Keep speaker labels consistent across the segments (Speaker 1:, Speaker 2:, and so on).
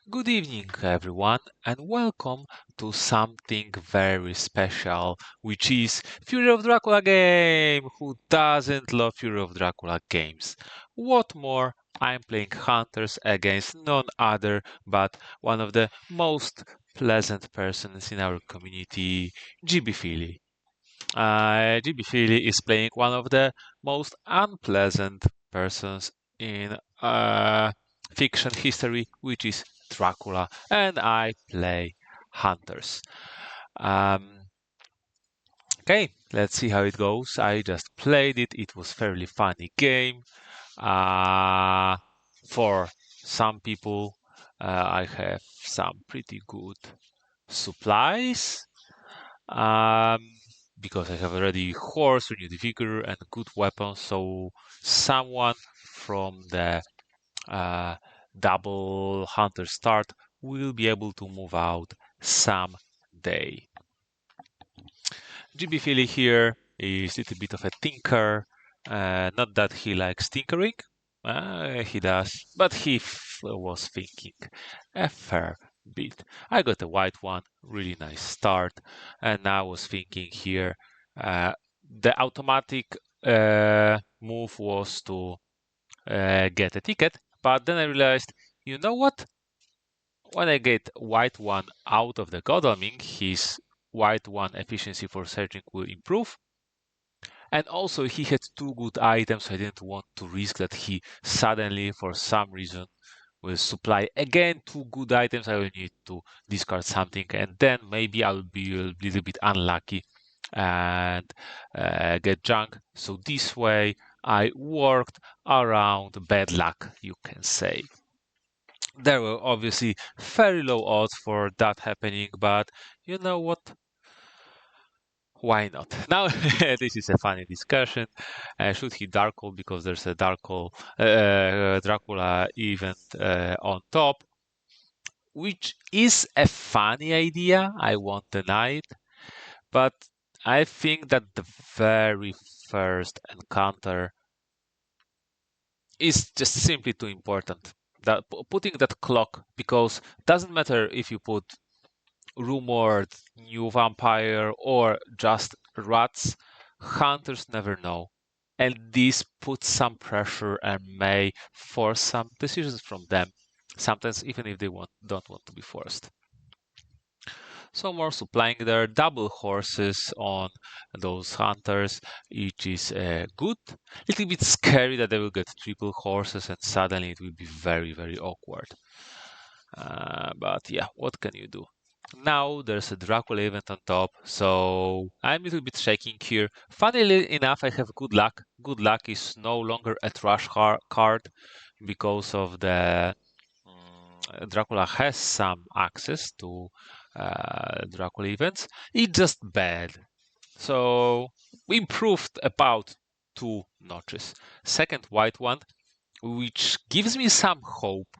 Speaker 1: Good evening, everyone, and welcome to something very special, which is Fury of Dracula game. Who doesn't love Fury of Dracula games? What more? I'm playing Hunters against none other but one of the most pleasant persons in our community, jbphilly. jbphilly is playing one of the most unpleasant persons in fiction history, which is Dracula, and I play Hunters. Um, okay, let's see how it goes. I just played it. It was fairly funny game. Uh, for some people, I have some pretty good supplies. Um, because I have already horse, renewed vigor, and good weapons, so someone from the uh, double hunter start will be able to move out someday. jbphilly here is a little bit of a tinker. Not that he likes tinkering, he does, but he was thinking a fair bit. I got a white one, really nice start, and I was thinking here the automatic move was to get a ticket, but then I realized, you know what? When I get white one out of the Godalming, his white one efficiency for searching will improve. And also he had two good items, so I didn't want to risk that he suddenly, for some reason, will supply again two good items. I will need to discard something, and then maybe I'll be a little bit unlucky and get junk. So this way I worked around bad luck, you can say. There were obviously very low odds for that happening, but you know what? Why not? Now, this is a funny discussion. Should he Darkhold because there's a Darkhold Dracula event on top, which is a funny idea. I won't deny it, but I think that the very first encounter is just simply too important. That putting that clock, because doesn't matter if you put rumored new vampire or just rats, hunters never know. And this puts some pressure and may force some decisions from them, sometimes even if they don't want to be forced. So more supplying their double horses on those hunters, which is good. Little bit scary that they will get triple horses and suddenly it will be very, very awkward. But yeah, what can you do? Now there's a Dracula event on top, so I'm a little bit shaking here. Funnily enough, I have good luck. Good luck is no longer a trash card because of the Dracula has some access to Dracula events. It's just bad. So we improved about 2 notches. Second white one, which gives me some hope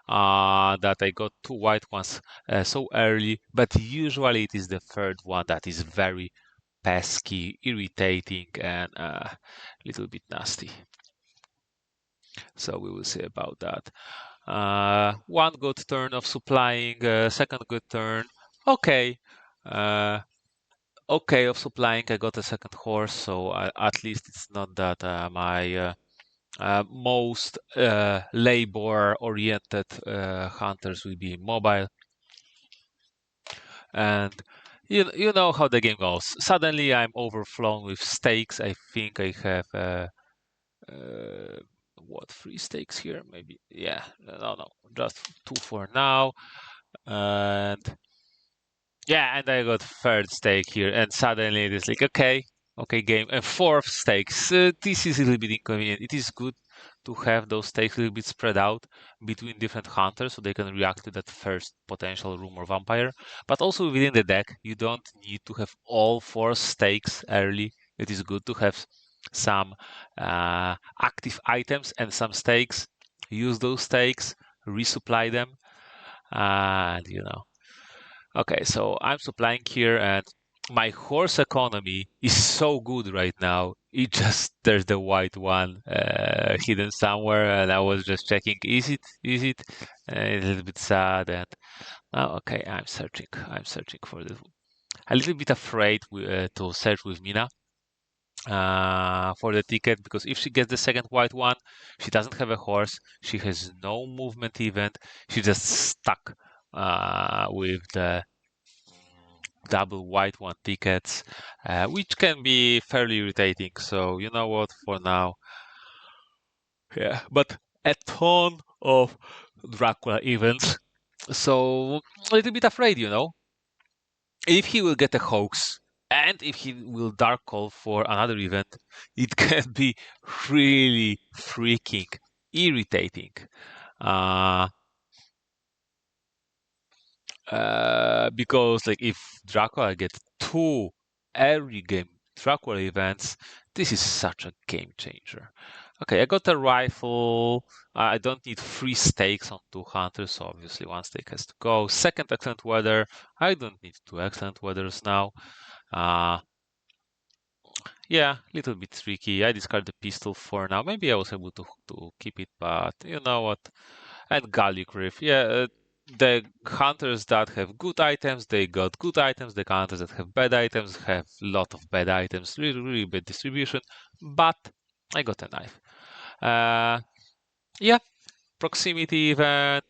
Speaker 1: that I got 2 white ones so early, but usually it is the third one that is very pesky, irritating, and a little bit nasty. So we will see about that. One good turn of supplying, second good turn, okay. Okay of supplying, I got a second horse, so at least it's not that my most labor-oriented hunters will be mobile. And you know how the game goes. Suddenly I'm overflown with stakes. I think I have uh, what 3 stakes here? Maybe yeah. No, just 2 for now. And yeah, and I got third stake here, and suddenly it is like okay, game. And fourth stakes. This is a little bit inconvenient. It is good to have those stakes a little bit spread out between different hunters so they can react to that first potential room or vampire. But also within the deck, you don't need to have all 4 stakes early. It is good to have some active items and some stakes. Use those stakes, resupply them, and you know. Okay, so I'm supplying here, and my horse economy is so good right now. It just there's the white one hidden somewhere, and I was just checking. Is it? Is it? A little bit sad, and okay, I'm searching. I'm searching for this. A little bit afraid to search with Mina for the ticket because if she gets the second white one, she doesn't have a horse. She has no movement event. She just stuck with the double white one tickets, which can be fairly irritating. So you know what? For now, yeah. But a ton of Dracula events. So a little bit afraid, if he will get a hoax and if he will dark call for another event, it can be really freaking irritating. Uh, because like if Dracula gets two every game Dracula events, this is such a game changer. Okay, I got a rifle. I don't need three stakes on two hunters, so obviously one stake has to go. Second excellent weather. I don't need two excellent weathers now. Uh, yeah, little bit tricky. I discard the pistol for now. Maybe I was able to keep it, but you know what? And Gallic Reef. Yeah, the hunters that have good items, they got good items. The hunters that have bad items have a lot of bad items. Really, really bad distribution. But I got a knife. Yeah, proximity event.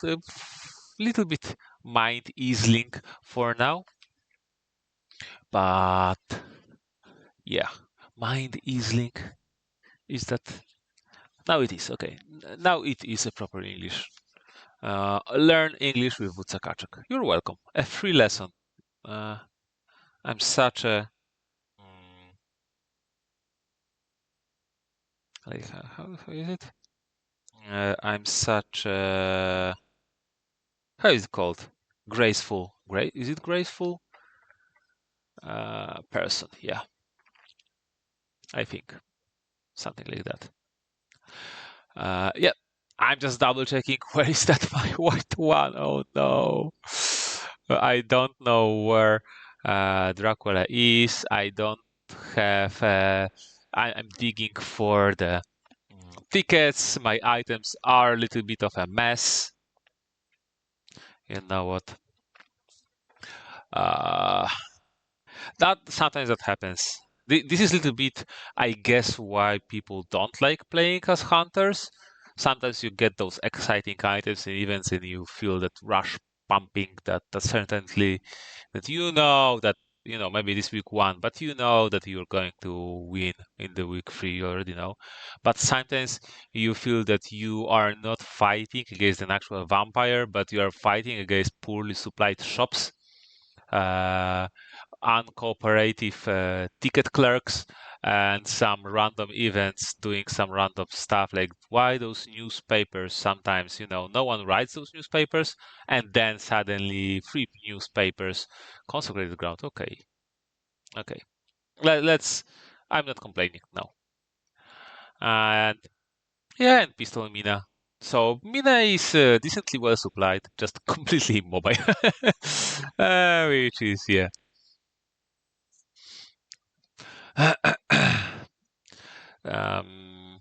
Speaker 1: Little bit mind easing for now. But yeah, mind easing. Is that now it is okay. Now it is a proper English. Learn English with Wutsakaczek. You're welcome. A free lesson. Uh, I'm such a like how is it? I'm such a how is it called? Graceful. Great. Is it graceful? Person. Yeah, I think something like that. Yeah, I'm just double checking. Where is that my white one? Oh no. I don't know where Dracula is. I don't have. I'm digging for the tickets. My items are a little bit of a mess. You know what? Uh, that sometimes that happens. This is a little bit, I guess, why people don't like playing as hunters. Sometimes you get those exciting items and events, and you feel that rush pumping, that certainly that maybe this week one, but you know that you're going to win in the week three. You already know. But sometimes you feel that you are not fighting against an actual vampire, but you are fighting against poorly supplied shops. Uh, Uncooperative ticket clerks and some random events doing some random stuff like why those newspapers sometimes no one writes those newspapers and then suddenly free newspapers consecrated ground. Okay, let's I'm not complaining now. And yeah, and pistol Mina. So Mina is decently well supplied, just completely immobile. Which is yeah. um,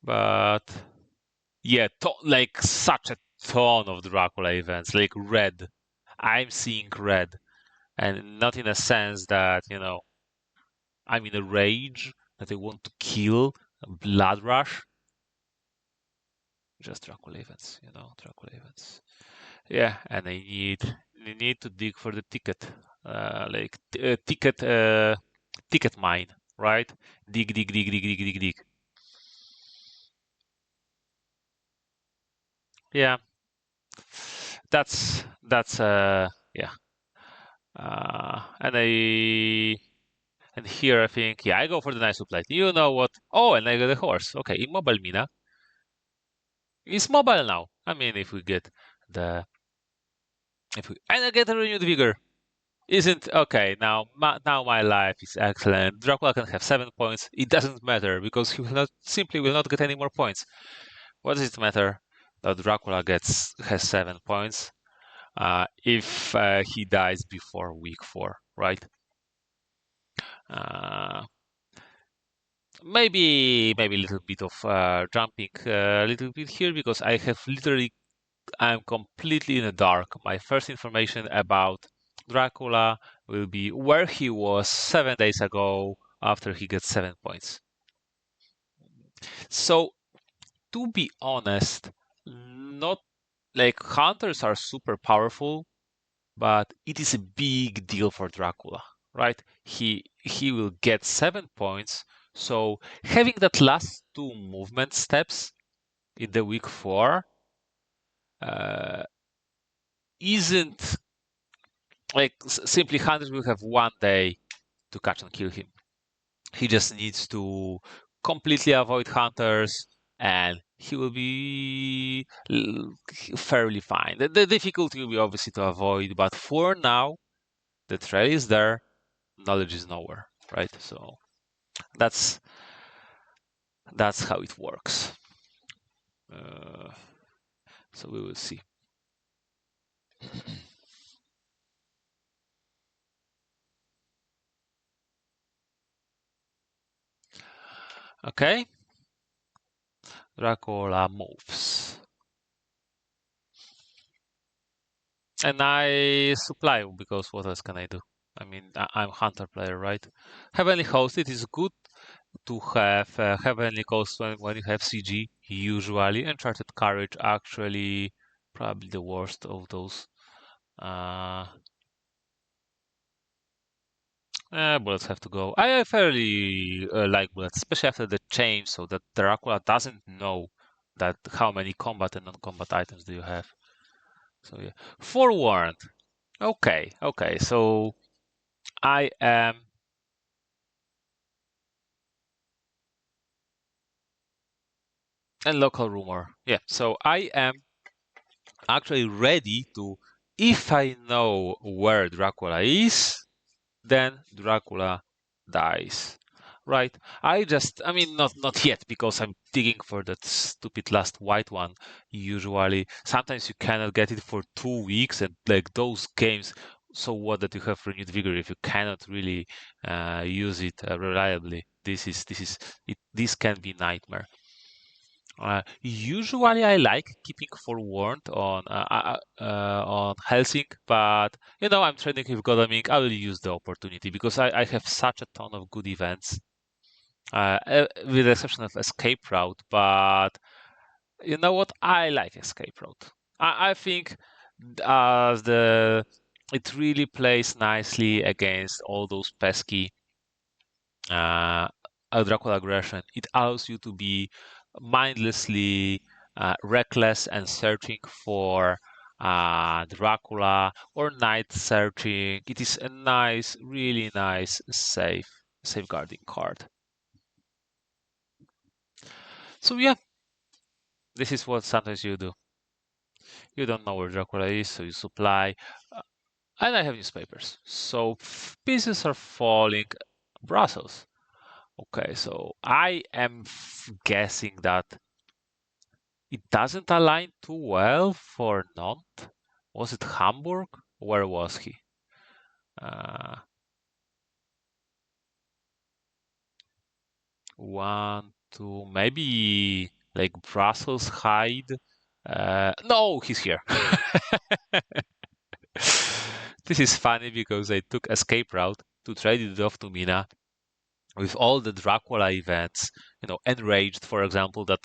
Speaker 1: but yeah, like such a ton of Dracula events, like red. I'm seeing red, and not in a sense that I'm in a rage that I want to kill, a blood rush. Just Dracula events, Dracula events. Yeah, and I need to dig for the ticket, like ticket mine, right? Dig, dig, dig, dig, dig, dig, dig. Yeah, that's yeah. And here I think yeah I go for the nice supply. You know what? Oh, and I got a horse. Okay, immobile Mina is mobile now. I mean, the if we and I get a renewed vigor. Isn't okay now. Now my life is excellent. Dracula can have 7 points. It doesn't matter because he will not get any more points. What does it matter that Dracula has 7 points? if he dies before week 4, right? Uh, maybe a little bit of jumping a little bit here because I'm completely in the dark. My first information about Dracula will be where he was 7 days ago after he gets 7 points. So to be honest, not like hunters are super powerful, but it is a big deal for Dracula, right? He will get 7 points. So having that last 2 movement steps in the week 4 uh, isn't like simply hunters will have 1 day to catch and kill him. He just needs to completely avoid hunters and he will be fairly fine. The difficulty will be obviously to avoid, but for now, the trail is there, knowledge is nowhere, right? So that's that's how it works. Uh, so we will see. Okay, Dracula moves. And I supply because what else can I do? I mean, I'm hunter player, right? Heavenly Host, it is good to have Heavenly Host when you have CG, usually. Uncharted Courage, actually, probably the worst of those. Uh, Bullets have to go. I fairly like bullets, especially after the change, so that Dracula doesn't know that how many combat and non-combat items do you have. So yeah, forewarned. Okay, okay. So I am and local rumor. Yeah. So I am actually ready to, if I know where Dracula is, then Dracula dies. Right? I mean, not yet, because I'm digging for that stupid last white one. Usually, sometimes you cannot get it for 2 weeks, and like those games. So what that you have renewed vigor if you cannot really use it reliably? This can be nightmare. Usually, I like keeping forewarned on Helsing, but I'm trading with Godalming. I will use the opportunity because I have such a ton of good events, with the exception of Escape Route. But you know what? I like Escape Route. I think the it really plays nicely against all those pesky uh, Dracula aggression. It allows you to be mindlessly reckless and searching for Dracula or night searching. It is a nice, really nice, safeguarding card. So yeah, this is what sometimes you do. You don't know where Dracula is, so you supply. Uh, and I have newspapers. So pieces are falling. Brussels. Okay, so I am guessing that it doesn't align too well for Nantes. Was it Hamburg? Where was he? Uh, one, two, maybe like Brussels hide. No, he's here. This is funny because I took escape route to trade it off to Mina with all the Dracula events, Enraged, for example, that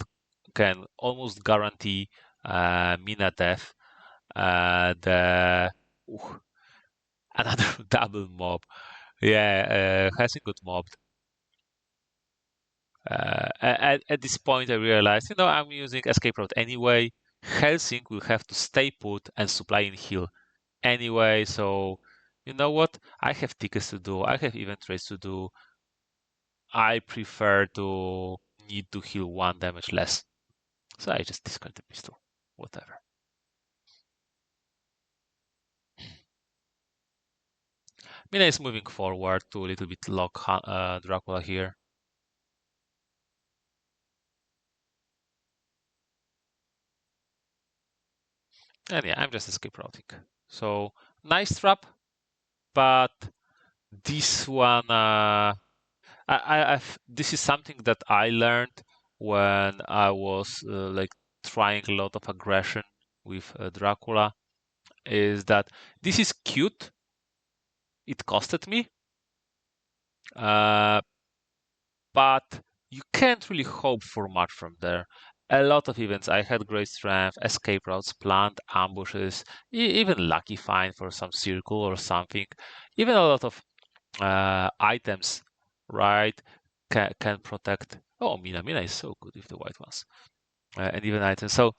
Speaker 1: can almost guarantee Mina death. The ooh, another double mob. Yeah, Helsing got mobbed. At this point, I realized, I'm using escape route anyway. Helsing will have to stay put and supply in heal anyway. So, you know what? I have tickets to do. I have event trades to do. I prefer to need to heal 1 damage less. So I just discard the pistol. Whatever. Mina is moving forward to a little bit lock Dracula here. And yeah, I'm just escape routing. So nice trap, but this one, this is something that I learned when I was like trying a lot of aggression with Dracula. Is that this is cute? It costed me, uh, but you can't really hope for much from there. A lot of events, I had great strength, escape routes, planned ambushes, even lucky find for some circle or something. Even a lot of items, right, can protect. Oh, Mina is so good with the white ones, and even items. So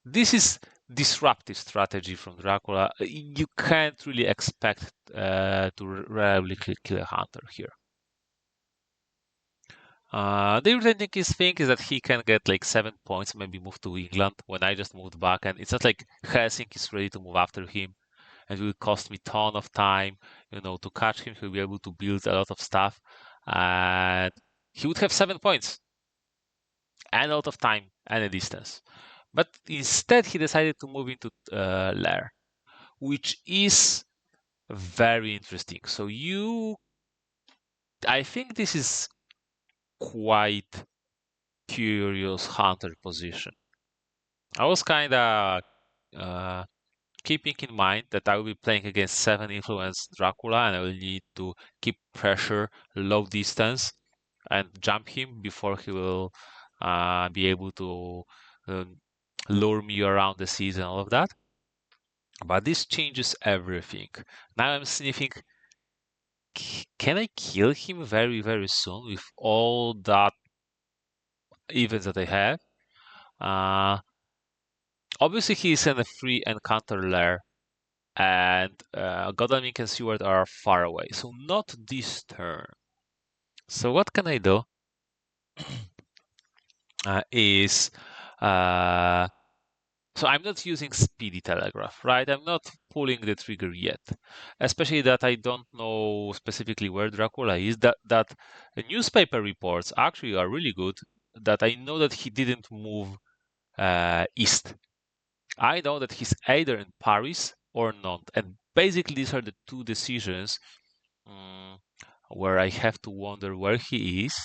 Speaker 1: this is disruptive strategy from Dracula. You can't really expect to reliably kill a hunter here. The irritating thing is that he can get like 7 points, maybe move to England when I just moved back, and it's not like Helsinki is ready to move after him, and it will cost me ton of time, to catch him. He'll be able to build a lot of stuff, and he would have 7 points and a lot of time and a distance. But instead, he decided to move into Lair, which is very interesting. So I think this is quite curious hunter position. I was kind of uh, keeping in mind that I will be playing against 7 influence Dracula and I will need to keep pressure, low distance, and jump him before he will be able to um, lure me around the seas and all of that. But this changes everything. Now I'm sniffing. Can I kill him very, very soon with all that events that I have? Uh, Obviously, he's in a free encounter lair, and Godalming and Seward are far away, so not this turn. So what can I do? Is So I'm not using Speedy Telegraph, right? I'm not pulling the trigger yet, especially that I don't know specifically where Dracula is. That newspaper reports actually are really good. That I know that he didn't move east. I know that he's either in Paris or not, and basically these are the two decisions um, where I have to wonder where he is.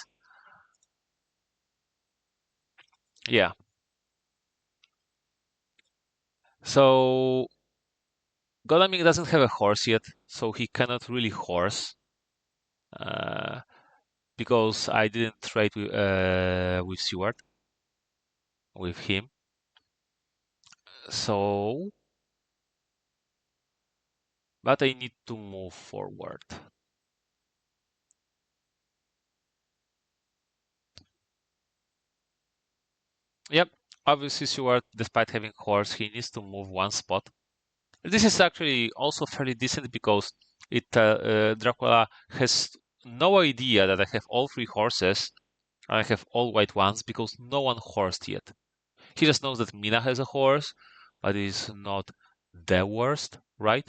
Speaker 1: Yeah. So Godalming doesn't have a horse yet, so he cannot really horse. Uh, because I didn't trade with Stewart with him. So, but I need to move forward. Yep, obviously Stewart, despite having horse, he needs to move one spot. This is actually also fairly decent because Dracula has no idea that I have all 3 horses and I have all white ones because no one horsed yet. He just knows that Mina has a horse, but it's not the worst, right?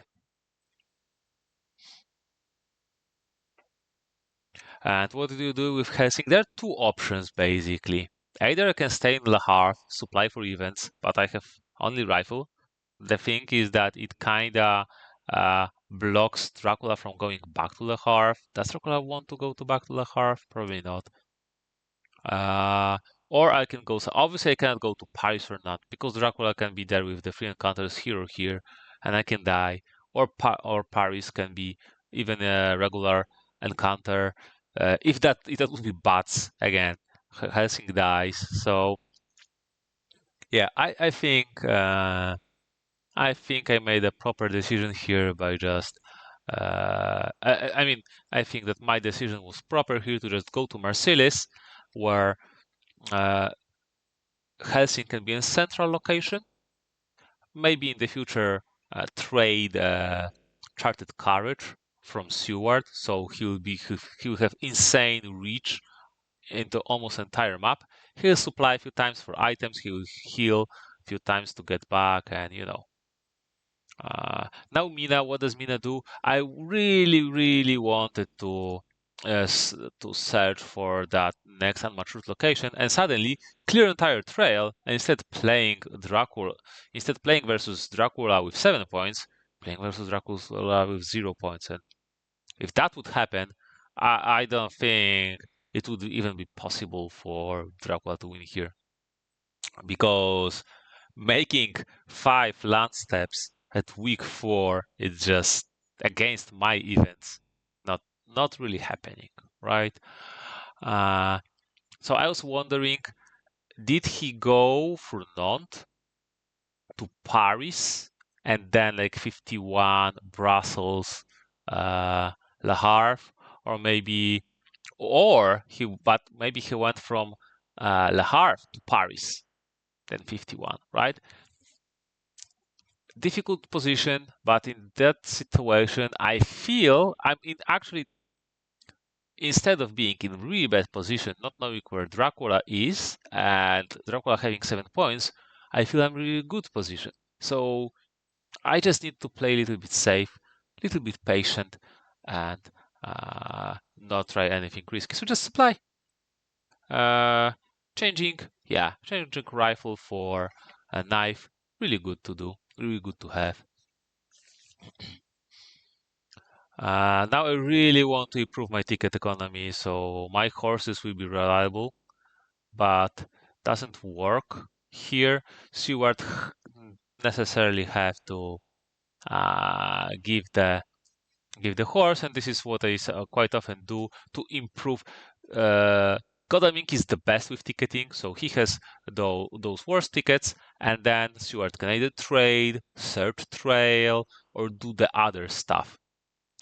Speaker 1: And what do you do with Helsing? There are 2 options basically. Either I can stay in Le Havre, supply for events, but I have only rifle. The thing is that it kinda blocks Dracula from going back to Le Havre. Does Dracula want to go back to Le Havre? Probably not. Uh, or I can go. So obviously, I cannot go to Paris or not because Dracula can be there with the 3 encounters here or here, and I can die. Or Paris can be even a regular encounter. If that would be bats again, Helsing dies. So yeah, I think I made a proper decision here by just. I mean, I think that my decision was proper here to just go to Marseilles, where uh, Helsinki can be a central location. Maybe in the future, trade charted carriage from Seward, so he'll have insane reach into almost entire map. He'll supply a few times for items. He'll heal a few times to get back, and now Mina, what does Mina do? I really, really wanted to search for that next unmatured location and suddenly clear entire trail and instead playing versus Dracula with 7 points, playing versus Dracula with 0 points. And if that would happen, I don't think it would even be possible for Dracula to win here. Because making 5 land steps at week 4 is just against my events. Not really happening, right? So I was wondering, did he go for Nantes to Paris and then like 51 Brussels, Le Havre, or maybe maybe he went from Le Havre to Paris, then 51, right? Difficult position, but in that situation, I feel I'm in actually, instead of being in really bad position, not knowing where Dracula is, and Dracula having 7 points, I feel I'm really good position. So I just need to play a little bit safe, a little bit patient, and not try anything risky. So just supply. Changing rifle for a knife, really good to do, really good to have. Now I really want to improve my ticket economy, so my horses will be reliable, but doesn't work here. Stewart necessarily have to give the horse, and this is what I quite often do to improve. Godalming is the best with ticketing, so he has those worst tickets, and then Stewart can either trade, search trail, or do the other stuff.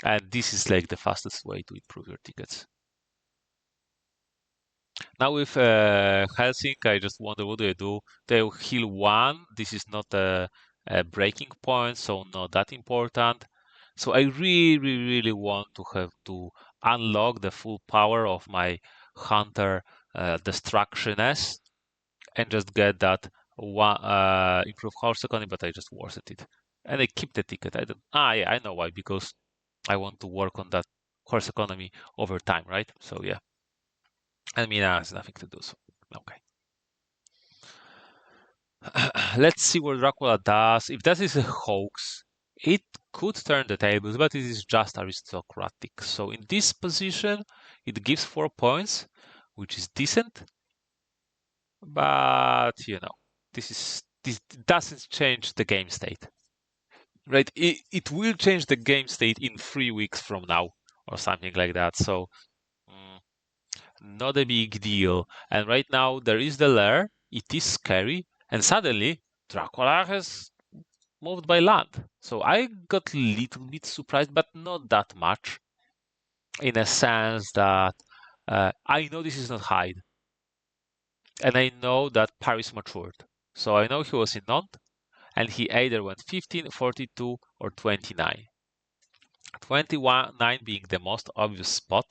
Speaker 1: And this is like the fastest way to improve your tickets. Now with Helsing, I just wonder what do I do? They'll heal 1. This is not a breaking point, so not that important. So I really want to have to unlock the full power of my Hunter Destructionist and just get that one improve horse economy, but I just worsened it. And I keep the ticket. Yeah, I know why, because I want to work on that horse economy over time, right? So yeah. And Mina has nothing to do, so okay. Let's see what Dracula does. If that is a hoax, it could turn the tables, but it is just aristocratic. So in this position, it gives 4 points, which is decent. But this doesn't change the game state. Right? It will change the game state in 3 weeks from now or something like that. So not a big deal. And right now there is the lair. It is scary, and suddenly Dracula has moved by land. So I got a little bit surprised, but not that much. In a sense that I know this is not Hyde, and I know that Paris matured. So I know he was in Nantes, and he either went 15, 42, or 29. 29 being the most obvious spot.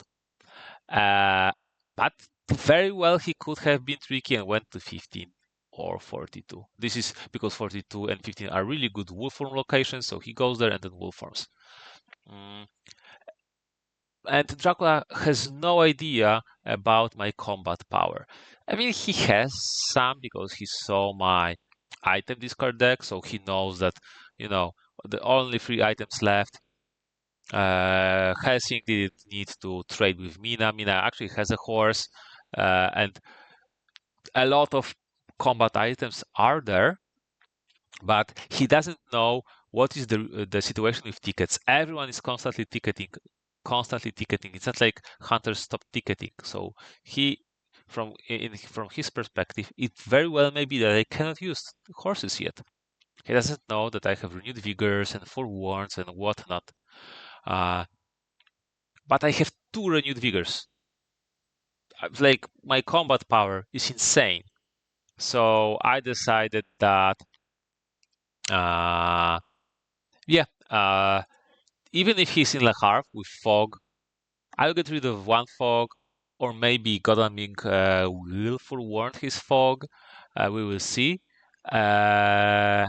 Speaker 1: But very well he could have been tricky and went to 15 or 42. This is because 42 and 15 are really good wolf form locations, so he goes there and then wolf forms. And Dracula has no idea about my combat power. I mean, he has some because he saw my item discard deck, so he knows that, the only 3 items left. Helsing didn't need to trade with Mina. Mina actually has a horse, and a lot of combat items are there, but he doesn't know what is the situation with tickets. Everyone is constantly ticketing. It's not like hunters stop ticketing. So from his perspective, it very well may be that I cannot use horses yet. He doesn't know that I have renewed vigors and forewarns and whatnot. But I have 2 renewed vigors. Like, my combat power is insane. So I decided that, even if he's in Le Havre with fog, I'll get rid of 1 fog, or maybe Godalming will forewarn his fog. We will see. And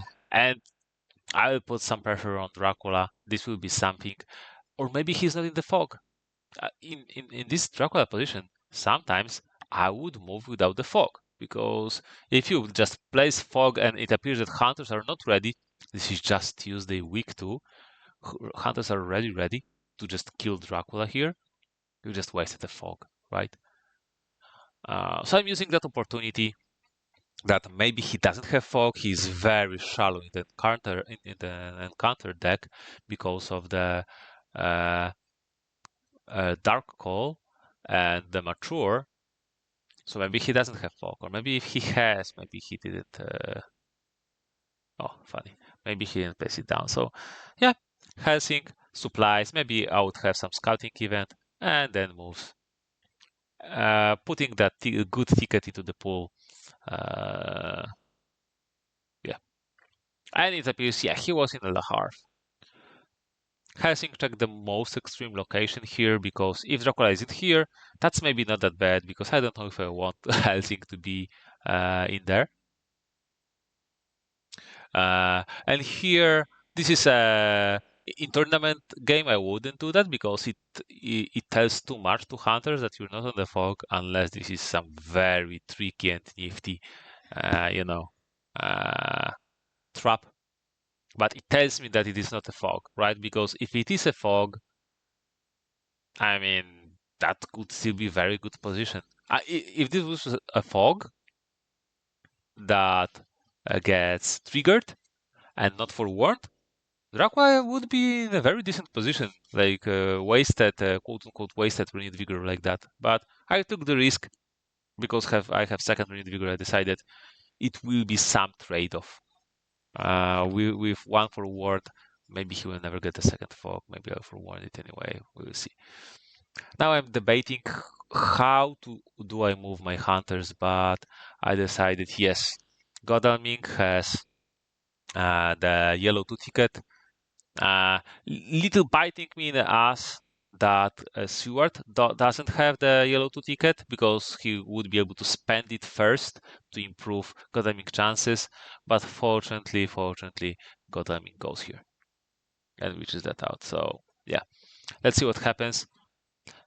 Speaker 1: I will put some pressure on Dracula. This will be something. Or maybe he's not in the fog. In this Dracula position, sometimes I would move without the fog, because if you just place fog and it appears that hunters are not ready, this is just Tuesday week 2. hunters are already ready to just kill Dracula here. You just wasted the fog, right? So I'm using that opportunity that maybe he doesn't have fog. He's very shallow in the encounter deck because of the uh, dark call and the mature. So maybe he doesn't have fog, or maybe if he has, maybe he didn't. Oh, funny. Maybe he didn't place it down. So, yeah, Helsing supplies. Maybe I would have some scouting event and then moves. Putting that good ticket into the pool. Yeah, and it appears, yeah, he was in the Lahar. Helsing checked the most extreme location here because if Dracula isn't here, that's maybe not that bad because I don't know if I want Helsing to be in there. And here, this is a in tournament game. I wouldn't do that because it tells too much to hunters that you're not on the fog unless this is some very tricky and nifty, you know, uh, trap. But it tells me that it is not a fog, right? Because if it is a fog, I mean that could still be very good position. If this was a fog that gets triggered and not forewarned, Dracula would be in a very decent position, like wasted, quote unquote, wasted renewed vigor like that. But I took the risk because I have second renewed vigor. I decided it will be some trade-off. With one forward, maybe he will never get a second fog. Maybe I'll forward it anyway. We will see. Now I'm debating how to do I move my hunters, but I decided yes, Godalming has the yellow 2 ticket. Little biting me in the ass that Stewart doesn't have the yellow 2 ticket because he would be able to spend it first to improve Godalming chances. But fortunately, Godalming goes here and reaches that out. So yeah, let's see what happens.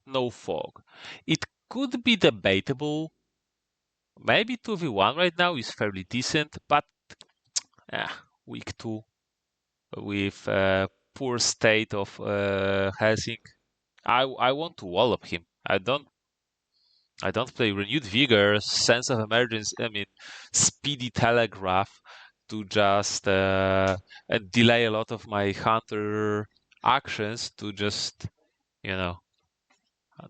Speaker 1: No fog. It could be debatable. Maybe 2v1 right now is fairly decent, but week 2 with poor state of Helsing. I want to wallop him. I don't play renewed vigor, sense of emergency. I mean, speedy telegraph to just delay a lot of my hunter actions to just you know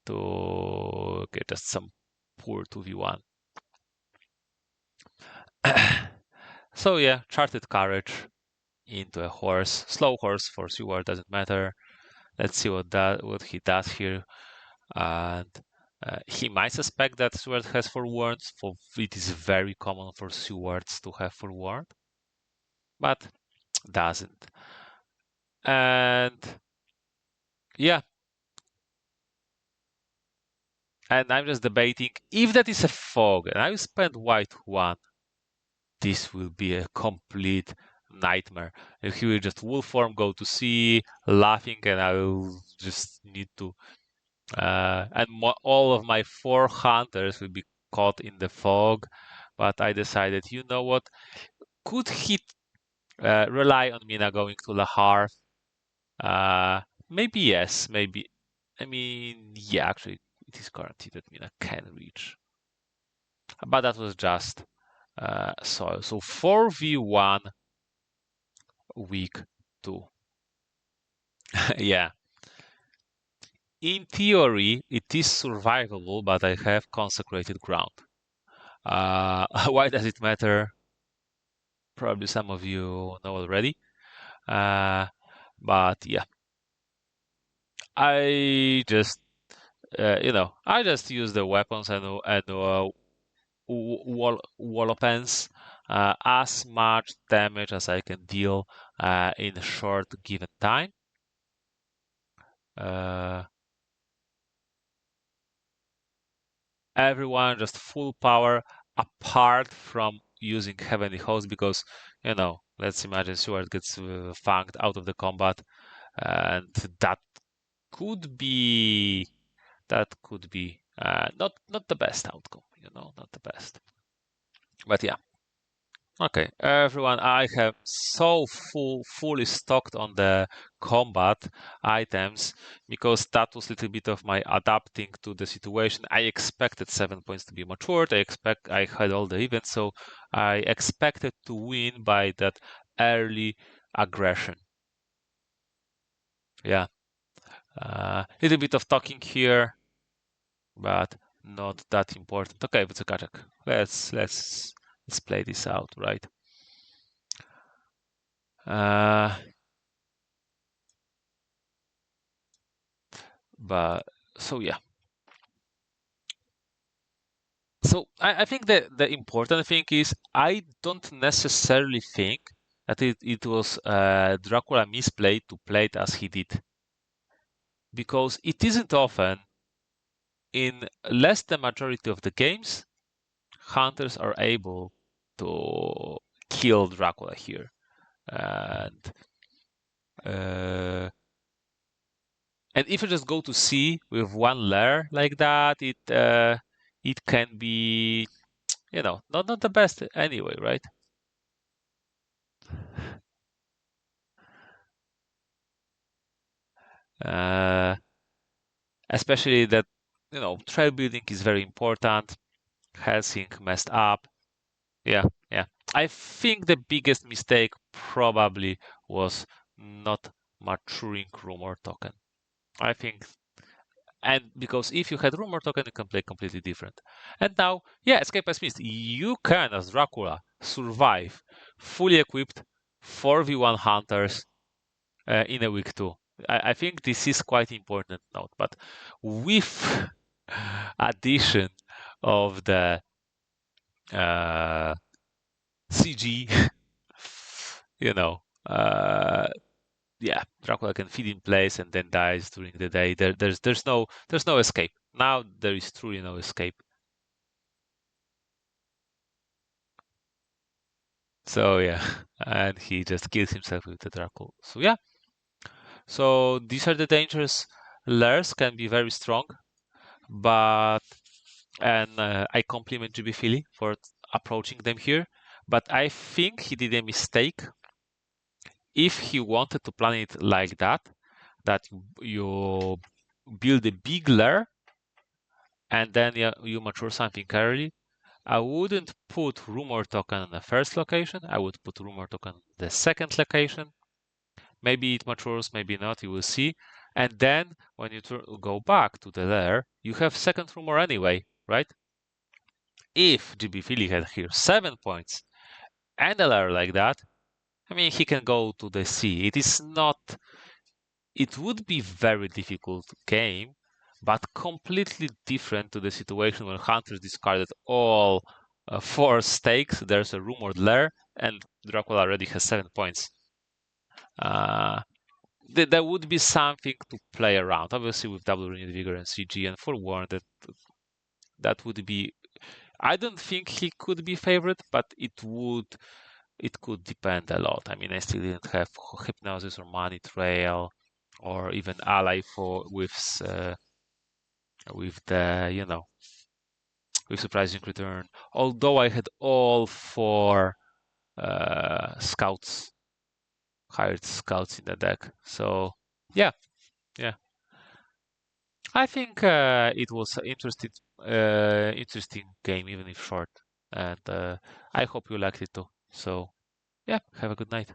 Speaker 1: to get just some poor 2v1. So yeah, charted courage into a horse, slow horse for Seward doesn't matter. Let's see what he does here, and he might suspect that Seward has forewarned. For it is very common for Sewards to have forewarned, but doesn't. And yeah, and I'm just debating if that is a fog, and I spend white 1. This will be a complete nightmare. If he will just wolf form, go to sea, laughing, and I will just need to. And all of my 4 hunters will be caught in the fog. But I decided, you know what? Could he rely on Mina going to Lahar? Maybe yes, maybe. I mean, yeah, actually, it is guaranteed that Mina can reach. But that was just soil. So 4v1 week 2. Yeah. In theory, it is survivable, but I have consecrated ground. Why does it matter? Probably some of you know already. But yeah, I just I just use the weapons and wall opens as much damage as I can deal in a short given time. Everyone just full power apart from using Heavenly Host because let's imagine Stewart gets fanged out of the combat, and could be not the best outcome, not the best. But yeah, Okay, everyone, I have so fully stocked on the combat items because that was a little bit of my adapting to the situation. I expected 7 points to be matured. I had all the events, so I expected to win by that early aggression. Yeah, little bit of talking here, but not that important. Okay, but let's play this out, right? Uh, but so yeah. So I think that the important thing is I don't necessarily think that it was Dracula misplayed to play it as he did. Because it isn't often in less than majority of the games, hunters are able to kill Dracula here. And uh, and if you just go to sea with one lair like that, it can be not the best anyway, right? Uh, Especially that trail building is very important. Helsing messed up. Yeah, yeah. I think the biggest mistake probably was not maturing rumor token. I think, and because if you had rumor token, you can play completely different. And now, yeah, escape as missed. You can, as Dracula, survive fully equipped 4v1 hunters in a week two. I think this is quite important note. But with addition of the CG, you know, uh, yeah, Dracula can feed in place and then dies during the day. There's no escape. Now there is truly no escape. So yeah, and he just kills himself with the Dracula. So yeah, so these are the dangers. Lairs can be very strong, but and I compliment jbphilly for approaching them here. But I think he did a mistake if he wanted to plan it like that you build a big lair and then you mature something early. I wouldn't put rumor token on the first location. I would put rumor token on the second location. Maybe it matures, maybe not. You will see. And then when you go back to the lair, you have second rumor anyway, right? If jbphilly had here 7 points and a lair like that, I mean, he can go to the sea. It is not. It would be very difficult game, but completely different to the situation when hunters discarded all four stakes. There's a rumored lair, and Dracula already has 7 points. Uh, there would be something to play around. Obviously, with double renewed vigor and CG and forewarned, that would be. I don't think he could be favorite, but it could depend a lot. I mean, I still didn't have hypnosis or money trail or even ally for with the with surprising return. Although I had all four scouts, hired scouts in the deck. So yeah, yeah. I think it was an interesting game, even if short. And I hope you liked it too. So yeah, have a good night.